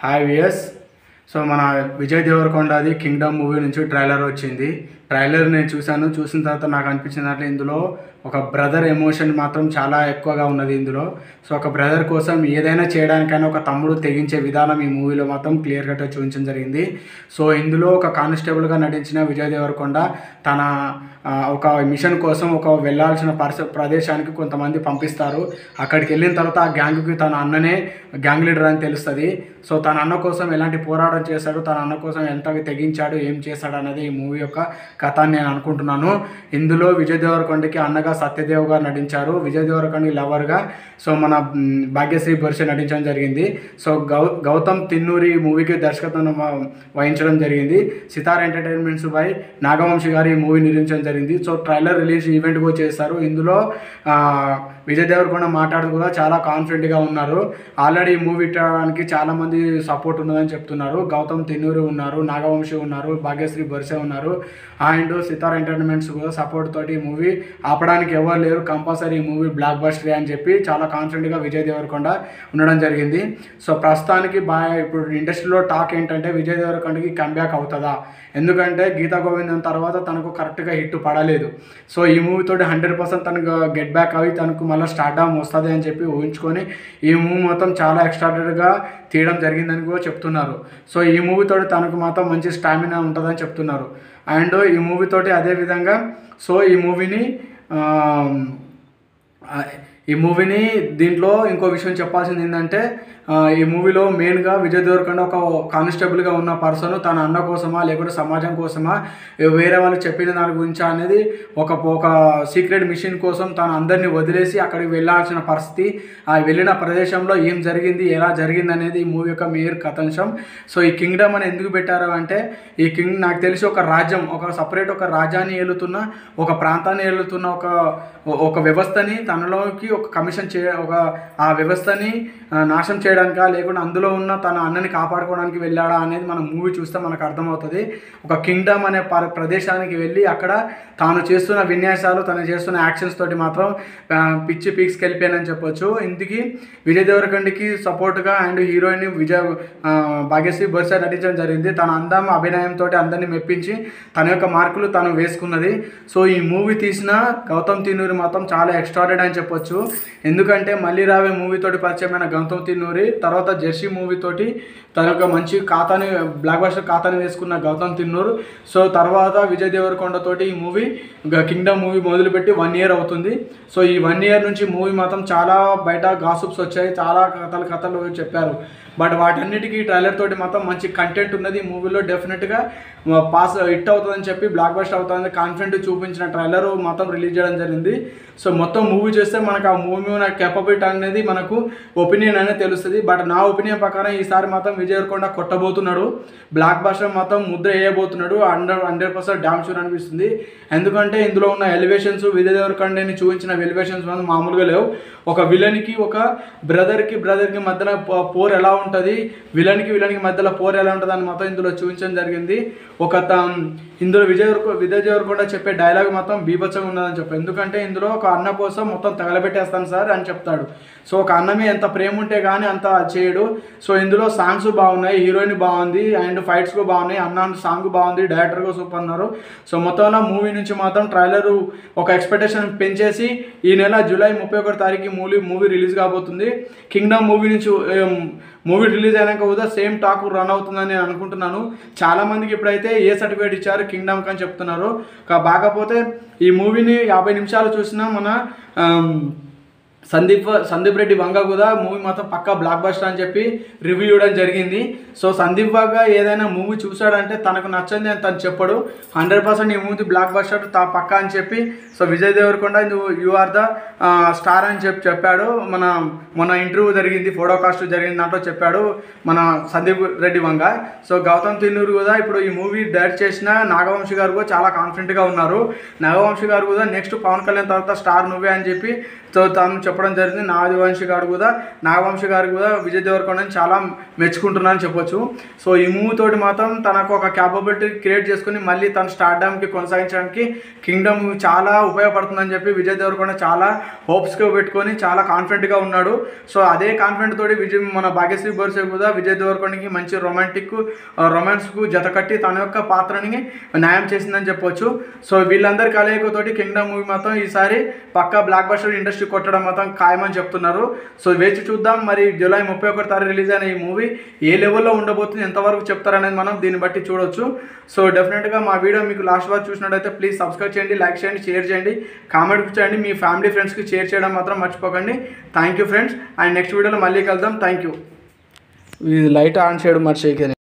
Hi వియస్. So మన Vijay దేవరకొండది Kingdom movie నుంచి trailer వచ్చింది. ట్రైలర్ నేను చూసిన తర్వాత నాకు అనిపించిన దాంట్లో ఇందులో ఒక బ్రదర్ ఎమోషన్ మాత్రం చాలా ఎక్కువగా ఉన్నది ఇందులో. సో ఒక బ్రదర్ కోసం ఏదైనా చేయడానికైనా ఒక తమ్ముడు తెగించే విధానం ఈ మూవీలో మాత్రం క్లియర్ కట్గా చూపించడం జరిగింది. సో ఇందులో ఒక కానిస్టేబుల్గా నటించిన విజయ్ దేవరకొండ తన ఒక మిషన్ కోసం ఒక వెళ్ళాల్సిన ప్రదేశానికి కొంతమంది పంపిస్తారు. అక్కడికి వెళ్ళిన తర్వాత ఆ గ్యాంగ్కి తన అన్ననే గ్యాంగ్ లీడర్ అని తెలుస్తుంది. సో తన అన్న కోసం ఎలాంటి పోరాటం చేశాడు, తన అన్న కోసం ఎంత తెగించాడు, ఏం చేశాడు అనేది ఈ మూవీ యొక్క కథ అని నేను అనుకుంటున్నాను. ఇందులో విజయ్ దేవరకొండకి అన్నగా సత్యదేవ్ గారు నటించారు, విజయ్ దేవరకొండకి లవర్గా సో మన భాగ్యశ్రీ బొర్సే నటించడం జరిగింది. సో గౌతమ్ తిన్నూరి మూవీకి దర్శకత్వం వహించడం జరిగింది. సితార్ ఎంటర్టైన్మెంట్స్ బై నాగవంశి గారు ఈ మూవీ నిర్మించడం జరిగింది. సో ట్రైలర్ రిలీజ్ ఈవెంట్ కూడా చేశారు. ఇందులో విజయ్ దేవరకొండ మాట్లాడుతూ కూడా చాలా కాన్ఫిడెంట్గా ఉన్నారు. ఆల్రెడీ ఈ మూవీ ఇట్టడానికి చాలామంది సపోర్ట్ ఉన్నదని చెప్తున్నారు. గౌతమ్ తిన్నూరి ఉన్నారు, నాగవంశి ఉన్నారు, భాగ్యశ్రీ బొర్సే ఉన్నారు అండ్ సితార్ ఎంటర్టైన్మెంట్స్ కూడా సపోర్ట్ తోటి ఈ మూవీ ఆపడానికి ఎవరు లేరు, కంపల్సరీ ఈ మూవీ బ్లాక్ బస్టర్ అని చెప్పి చాలా కాన్ఫిడెంట్గా విజయ్ దేవరకొండ ఉండడం జరిగింది. సో ప్రస్తుతానికి ఇప్పుడు ఇండస్ట్రీలో టాక్ ఏంటంటే విజయ్ దేవరకొండకి కంబ్యాక్ అవుతుందా, ఎందుకంటే గీతా గోవిందం తర్వాత తనకు కరెక్ట్గా హిట్ పడలేదు. సో ఈ మూవీతోటి 100% తనకు గెట్ బ్యాక్ అవి తనకు మళ్ళీ స్టార్డమ్ వస్తుంది అని చెప్పి ఊహించుకొని ఈ మూవీ మొత్తం చాలా ఎక్స్ట్రాడనరీగా తీయడం జరిగిందని కూడా చెప్తున్నారు. సో ఈ మూవీతోటి తనకు మాత్రం మంచి స్టామినా ఉంటుందని చెప్తున్నారు. అండ్ ఈ మూవీతోటి అదేవిధంగా సో ఈ మూవీని దీంట్లో ఇంకో విషయం చెప్పాల్సింది ఏంటంటే ఈ మూవీలో మెయిన్గా విజయ్ దేవరకొండ ఒక కానిస్టేబుల్గా ఉన్న పర్సన్ తన అన్న కోసమా లేకుంటే సమాజం కోసమా వేరే వాళ్ళు చెప్పిన దాని గురించి అనేది ఒక సీక్రెట్ మిషన్ కోసం తను అందరినీ వదిలేసి అక్కడికి వెళ్ళాల్సిన పరిస్థితి, ఆ వెళ్ళిన ప్రదేశంలో ఏం జరిగింది, ఎలా జరిగింది అనేది ఈ మూవీ యొక్క మెయిన్ కథాంశం. సో ఈ కింగ్డమ్ అని ఎందుకు పెట్టారు అంటే నాకు తెలిసి ఒక రాజ్యం, ఒక సపరేట్ ఒక రాజ్యాన్ని ఏలుతున్న, ఒక ప్రాంతాన్ని ఏలుతున్న ఒక వ్యవస్థని తనలోకి ఒక కమిషన్ ఆ వ్యవస్థని నాశనం చేయడానికా లేకుండా అందులో ఉన్న తన అన్నని కాపాడుకోవడానికి వెళ్ళాడా అనేది మనం మూవీ చూస్తే మనకు అర్థమవుతుంది. ఒక కింగ్డమ్ అనే ప్రదేశానికి వెళ్ళి అక్కడ తాను చేస్తున్న విన్యాసాలు, తను చేస్తున్న యాక్షన్స్ తోటి మాత్రం పిచ్చి పీక్స్కి వెళ్ళిపోయానని చెప్పొచ్చు. ఇందుకు విజయ్ దేవరకొండకి సపోర్ట్గా అండ్ హీరోయిన్ భాగ్యశ్రీ బొర్సే నటించడం జరిగింది. తన అందం అభినయంతో అందరినీ మెప్పించి తన యొక్క మార్కులు తను వేసుకున్నది. సో ఈ మూవీ తీసిన గౌతమ్ తిన్నూరి మాత్రం చాలా ఎక్స్ట్రాడనరీ అని చెప్పొచ్చు. ఎందుకంటే మళ్ళీ రావే మూవీతోటి పరిచయమైన గౌతమ్ తిన్నూరి తర్వాత జెర్సీ మూవీతోటి తన యొక్క మంచి ఖాతాని బ్లాక్ బస్టర్ ఖాతాని వేసుకున్న గౌతమ్ తిన్నూరు. సో తర్వాత విజయ్ దేవరకొండ తోటి ఈ మూవీ కింగ్డమ్ మూవీ మొదలుపెట్టి 1 year అవుతుంది. సో ఈ 1 year నుంచి మూవీ మాత్రం చాలా బయట గాసిప్స్ వచ్చాయి, చాలా కథలు చెప్పారు. బట్ వాటన్నిటికీ ట్రైలర్ తోటి మాత్రం మంచి కంటెంట్ ఉన్నది. మూవీలో డెఫినెట్గా హిట్ అవుతుందని చెప్పి బ్లాక్ బస్టర్ అవుతుందని కాన్ఫిడెంట్ చూపించిన ట్రైలర్ మొత్తం రిలీజ్ చేయడం జరిగింది. సో మొత్తం మూవీ చేస్తే మనకు ఆ మూవీ ఉన్న కేపబిలిటీ అనేది మనకు ఒపీనియన్ అనేది తెలుస్తుంది. బట్ నా ఒపీనియన్ ప్రకారం ఈసారి మాత్రం విజయ్ దేవరకొండ కొట్టబోతున్నాడు, బ్లాక్ బస్టర్ మొత్తం ముద్ర వేయబోతున్నాడు. 100% డ్యామ్ షూర్ అనిపిస్తుంది. ఎందుకంటే ఇందులో ఉన్న ఎలివేషన్స్, విజయ్ దేవరకొండని చూపించిన ఎలివేషన్స్ మామూలుగా లేవు. ఒక విలన్కి ఒక బ్రదర్కి మధ్యన పోర్ ఎలా ఉంటుంది, విలన్కి మధ్యలో పోర్ ఎలా ఉంటుంది అని మొత్తం ఇందులో చూపించడం జరిగింది. ఇందులో విజయ్ దేవరకొండ చెప్పే డైలాగ్ మొత్తం బీభత్సంగా ఉన్నదని చెప్పి, ఎందుకంటే ఇందులో ఒక అన్న కోసం మొత్తం తగలబెట్టేస్తాను సార్ అని చెప్తాడు. సో ఒక అన్న మీద ఎంత ప్రేమ ఉంటే కానీ అంత చేయడు. సో ఇందులో సాంగ్స్ బాగున్నాయి, హీరోయిన్ బాగుంది అండ్ ఫైట్స్ కూడా బాగున్నాయి, అన్న సాంగ్ బాగుంది, డైరెక్టర్ కూడా సూపర్ అన్నారు. సో మొత్తంలో మూవీ నుంచి మాత్రం ట్రైలర్ ఒక ఎక్స్పెక్టేషన్ పెంచేసి ఈ నెల జూలై 31వ తారీఖు మూవీ రిలీజ్ కాబోతుంది. కింగ్డమ్ మూవీ రిలీజ్ అయినాక కూడా సేమ్ టాక్ రన్ అవుతుందని నేను అనుకుంటున్నాను. చాలామందికి ఇప్పుడైతే ఏ సర్టిఫికేట్ ఇచ్చారు కింగ్డమ్కి అని చెప్తున్నారు. కాకపోతే ఈ మూవీని 50 నిమిషాలు చూసినా మన సందీప్ రెడ్డి వంగ కూడా మూవీ మాత్రం పక్కా బ్లాక్ బస్టర్ అని చెప్పి రివ్యూ ఇవ్వడం జరిగింది. సో సందీప్ వంగ ఏదైనా మూవీ చూసాడంటే తనకు నచ్చంది అని తను చెప్పడు, 100% ఈ మూవీ బ్లాక్ బస్టర్ పక్కా అని చెప్పి. So Vijay Deverakonda you are the star అని చెప్పాడు. మొన్న ఇంటర్వ్యూ జరిగింది, ఫోటోకాస్ట్ జరిగింది, దాంట్లో చెప్పాడు మన సందీప్ రెడ్డి వంగ. సో గౌతమ్ తిన్నూరు కూడా ఇప్పుడు ఈ మూవీ డైరెక్ట్ చేసిన నాగవంశి గారు కూడా చాలా కాన్ఫిడెంట్గా ఉన్నారు. నాగవంశి గారు కూడా నెక్స్ట్ పవన్ కళ్యాణ్ తర్వాత స్టార్ నువ్వే అని చెప్పి సో తాను చెప్పడం జరిగింది. నాగవంశి గారు కూడా విజయ్ దేవరకొండని చాలా మెచ్చుకుంటున్నానని చెప్పొచ్చు. సో ఈ మూవీ తోటి మాత్రం తనకు ఒక క్యాపబిలిటీ క్రియేట్ చేసుకుని మళ్ళీ తన స్టార్డమ్కి కొనసాగించడానికి కింగ్డమ్ చాలా ఉపయోగపడుతుందని చెప్పి విజయ్ దేవరకొండ చాలా హోప్స్గా పెట్టుకొని చాలా కాన్ఫిడెంట్గా ఉన్నాడు. సో అదే కాన్ఫిడెంట్ తోటి మన భాగ్యశ్రీ బోర్సే కూడా విజయ్ దేవరకొండకి మంచి రొమాన్స్కు జత కట్టి తన యొక్క పాత్రని న్యాయం చేసిందని చెప్పొచ్చు. సో వీళ్ళందరి కలయికతోటి కింగ్డమ్ మూవీ మాత్రం ఈసారి పక్కా బ్లాక్ బస్టర్ ఇండస్ట్రీ కొట్టడం మాత్రం ఖాయమని చెప్తున్నారు. సో వేచి చూద్దాం. మరి జూలై 31 రిలీజ్ అయిన ఈ మూవీ ఏ లెవెల్లో ఉండబోతుంది, ఎంతవరకు చెప్తారనేది మనం దీన్ని బట్టి చూడొచ్చు. సో డెఫినెట్గా మా వీడియో మీకు లాస్ట్ వరకు చూసినట్టయితే ప్లీజ్ సబ్స్క్రైబ్ చేయండి, లైక్ చేయండి, షేర్ చేయండి, కామెంట్ చేయండి, మీ ఫ్యామిలీ ఫ్రెండ్స్కి షేర్ చేయడం మాత్రం మర్చిపోకండి. Thank you friends. And next వీడియోలో మళ్ళీ కలుద్దాం. Thank you. ఇది లైట్ ఆన్ చేయడం మర్చిపోయి